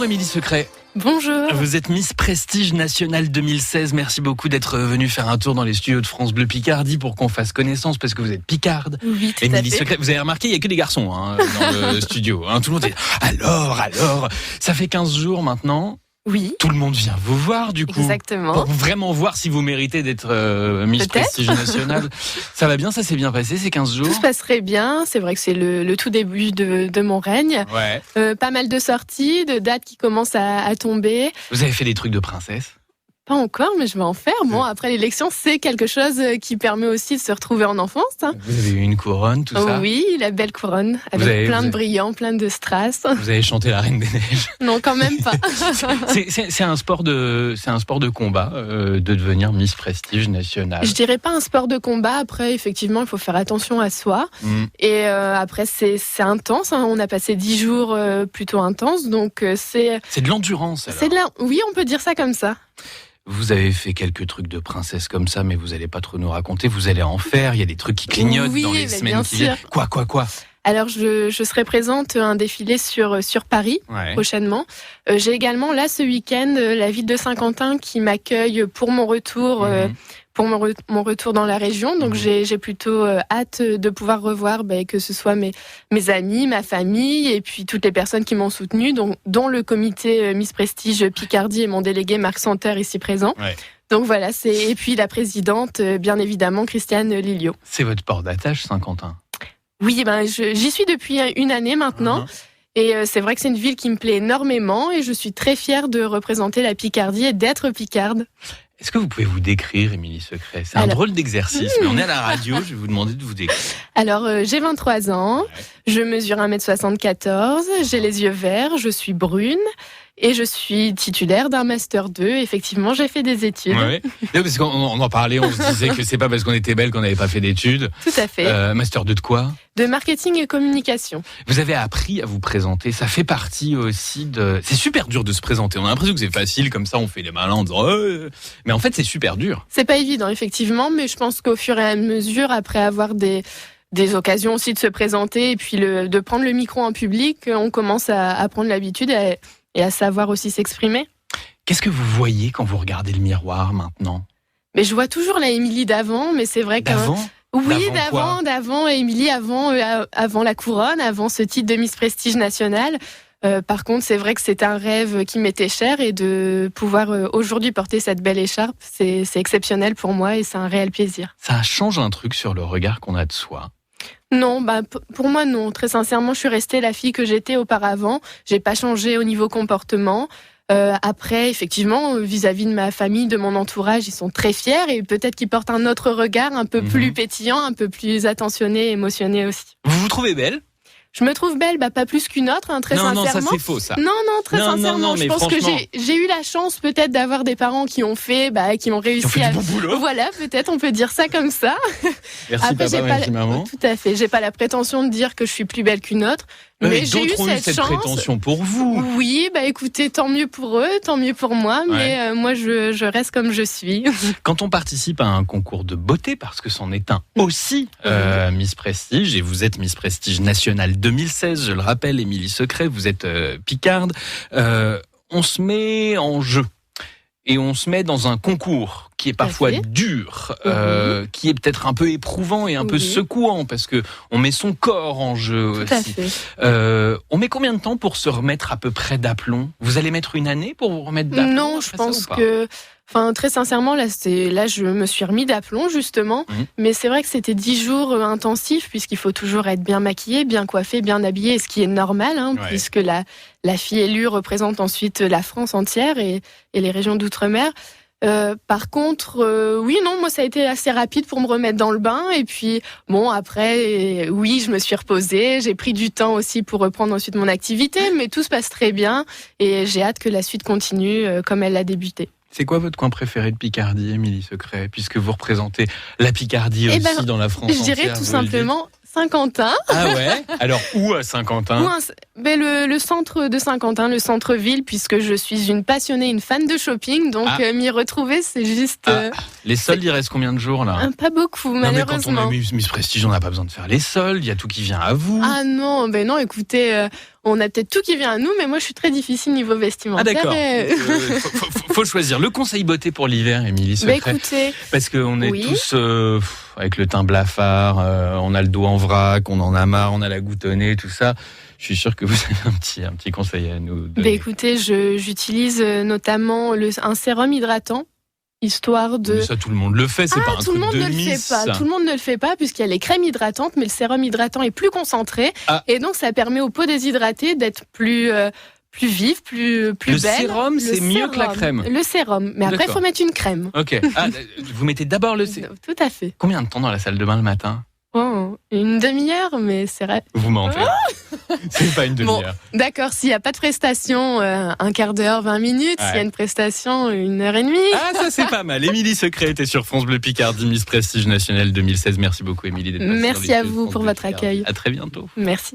Bonjour Émilie Secret. Bonjour. Vous êtes Miss Prestige Nationale 2016. Merci beaucoup d'être venue faire un tour dans les studios de France Bleu Picardie pour qu'on fasse connaissance parce que vous êtes picarde. Oui, tout Émilie à fait. Secret, vous avez remarqué, il n'y a que des garçons dans le studio. Tout le monde dit alors, ça fait 15 jours maintenant. Oui. Tout le monde vient vous voir du coup. Exactement. Pour vraiment voir si vous méritez d'être Miss Prestige Nationale. Ça va bien, ça s'est bien passé ces 15 jours? Tout se passerait bien. C'est vrai que c'est le tout début de mon règne. Ouais. Pas mal de sorties, de dates qui commencent à tomber. Vous avez fait des trucs de princesse? Pas encore, mais je vais en faire. Bon, après l'élection, c'est quelque chose qui permet aussi de se retrouver en enfance. Vous avez eu une couronne, tout ça? Oui, la belle couronne, avec plein de brillants, plein de strass. Vous avez chanté la Reine des Neiges? Non, quand même pas. C'est un sport de combat de devenir Miss Prestige Nationale. Je dirais pas un sport de combat. Après, effectivement, il faut faire attention à soi. Et après, c'est intense. On a passé 10 jours plutôt intenses, donc c'est de l'endurance. Alors. Oui, on peut dire ça comme ça. Vous avez fait quelques trucs de princesse comme ça, mais vous n'allez pas trop nous raconter. Vous allez en faire. Il y a des trucs qui clignotent dans les semaines qui viennent. Quoi? Alors, je serai présente à un défilé sur Paris prochainement. J'ai également, là, ce week-end, la ville de Saint-Quentin qui m'accueille pour mon retour, mon retour dans la région. Donc, j'ai plutôt hâte de pouvoir revoir que ce soit mes amis, ma famille et puis toutes les personnes qui m'ont soutenue, dont le comité Miss Prestige Picardie et mon délégué Marc Santerre ici présent. Ouais. Donc voilà, et puis la présidente, bien évidemment, Christiane Lilio. C'est votre port d'attache, Saint-Quentin? Oui, j'y suis depuis une année maintenant. Et c'est vrai que c'est une ville qui me plaît énormément et je suis très fière de représenter la Picardie et d'être picarde. Est-ce que vous pouvez vous décrire, Émilie Secret? C'est un drôle d'exercice, mais on est à la radio, je vais vous demander de vous décrire. Alors, j'ai 23 ans, je mesure 1m74, j'ai les yeux verts, je suis brune. Et je suis titulaire d'un Master 2. Effectivement, j'ai fait des études. Ouais. Parce qu'on en parlait, on se disait que c'est pas parce qu'on était belle qu'on n'avait pas fait d'études. Tout à fait. Master 2 de quoi? De marketing et communication. Vous avez appris à vous présenter. Ça fait partie aussi de... C'est super dur de se présenter. On a l'impression que c'est facile, comme ça on fait les malins en disant... Mais en fait, c'est super dur. C'est pas évident, effectivement. Mais je pense qu'au fur et à mesure, après avoir des occasions aussi de se présenter et puis de prendre le micro en public, on commence à prendre l'habitude et à savoir aussi s'exprimer. Qu'est-ce que vous voyez quand vous regardez le miroir maintenant? Mais je vois toujours la Émilie d'avant, mais c'est vrai que... D'avant? Oui, d'avant, Émilie, avant la couronne, avant ce titre de Miss Prestige Nationale. Par contre, c'est vrai que c'est un rêve qui m'était cher et de pouvoir aujourd'hui porter cette belle écharpe, c'est exceptionnel pour moi et c'est un réel plaisir. Ça change un truc sur le regard qu'on a de soi? Non, pour moi non. Très sincèrement, je suis restée la fille que j'étais auparavant. J'ai pas changé au niveau comportement. Après, effectivement, vis-à-vis de ma famille, de mon entourage, ils sont très fiers et peut-être qu'ils portent un autre regard, un peu plus pétillant, un peu plus attentionné, émotionné aussi. Vous vous trouvez belle? Je me trouve belle, pas plus qu'une autre, très sincèrement. Non, ça c'est faux, ça. Non, très sincèrement. Je pense que j'ai eu la chance peut-être d'avoir des parents qui ont fait, qui ont réussi du bon boulot. Voilà, peut-être on peut dire ça comme ça. Merci après, papa, merci maman. Tout à fait. J'ai pas la prétention de dire que je suis plus belle qu'une autre. Mais j'ai eu cette chance. Prétention pour vous. Oui, écoutez, tant mieux pour eux, tant mieux pour moi, mais moi je reste comme je suis. Quand on participe à un concours de beauté, parce que c'en est un aussi, Miss Prestige, et vous êtes Miss Prestige Nationale 2016, je le rappelle, Émilie Secret, vous êtes picarde, on se met en jeu. Et on se met dans un concours qui est parfois dur, qui est peut-être un peu éprouvant et un peu secouant parce que on met son corps en jeu Tout aussi. On met combien de temps pour se remettre à peu près d'aplomb? Vous allez mettre une année pour vous remettre d'aplomb? Non, je pense que... très sincèrement, là, je me suis remis d'aplomb, justement. Mais c'est vrai que c'était 10 jours intensifs, puisqu'il faut toujours être bien maquillé, bien coiffé, bien habillé, ce qui est normal, puisque la fille élue représente ensuite la France entière et les régions d'outre-mer. Par contre, moi, ça a été assez rapide pour me remettre dans le bain. Et puis, après, je me suis reposée. J'ai pris du temps aussi pour reprendre ensuite mon activité. Mais tout se passe très bien. Et j'ai hâte que la suite continue comme elle a débuté. C'est quoi votre coin préféré de Picardie, Émilie Secret, puisque vous représentez la Picardie aussi dans la France entière? Je dirais tout simplement Saint-Quentin. Ah ouais? Alors où à Saint-Quentin? Le centre de Saint-Quentin, le centre-ville, puisque je suis une passionnée, une fan de shopping, donc m'y retrouver, c'est juste... Les soldes, il reste combien de jours là? Pas beaucoup, malheureusement. Mais quand on a Miss Prestige, on n'a pas besoin de faire les soldes, il y a tout qui vient à vous. Ah non, non, écoutez... on a peut-être tout qui vient à nous, mais moi je suis très difficile niveau vestimentaire. Ah d'accord. Et... Faut choisir. Le conseil beauté pour l'hiver, Émilie Secret. Écoutez, parce qu'on est tous avec le teint blafard, on a le dos en vrac, on en a marre, on a la goutte au nez, tout ça. Je suis sûr que vous avez un petit conseil à nous donner. Écoutez, j'utilise notamment un sérum hydratant. Histoire de... Mais ça, tout le monde le fait, c'est pas un truc de Miss. Tout le monde ne le fait pas, puisqu'il y a les crèmes hydratantes, mais le sérum hydratant est plus concentré. Et donc, ça permet aux peaux déshydratées d'être plus vive, plus belle. Le sérum, c'est mieux que la crème. Le sérum. Mais après, il faut mettre une crème. Ok. Vous mettez d'abord le sérum. Tout à fait. Combien de temps dans la salle de bain le matin ? Une demi-heure, mais c'est vrai. Vous mentez. C'est pas une demi-heure. Bon, d'accord, s'il n'y a pas de prestation, un quart d'heure, 20 minutes. Ouais. S'il y a une prestation, 1h30. Ah, ça c'est pas mal. Émilie Secret était sur France Bleu Picardie, Miss Prestige Nationale 2016. Merci beaucoup, Émilie, d'être passée. Merci à vous pour votre accueil. À très bientôt. Merci.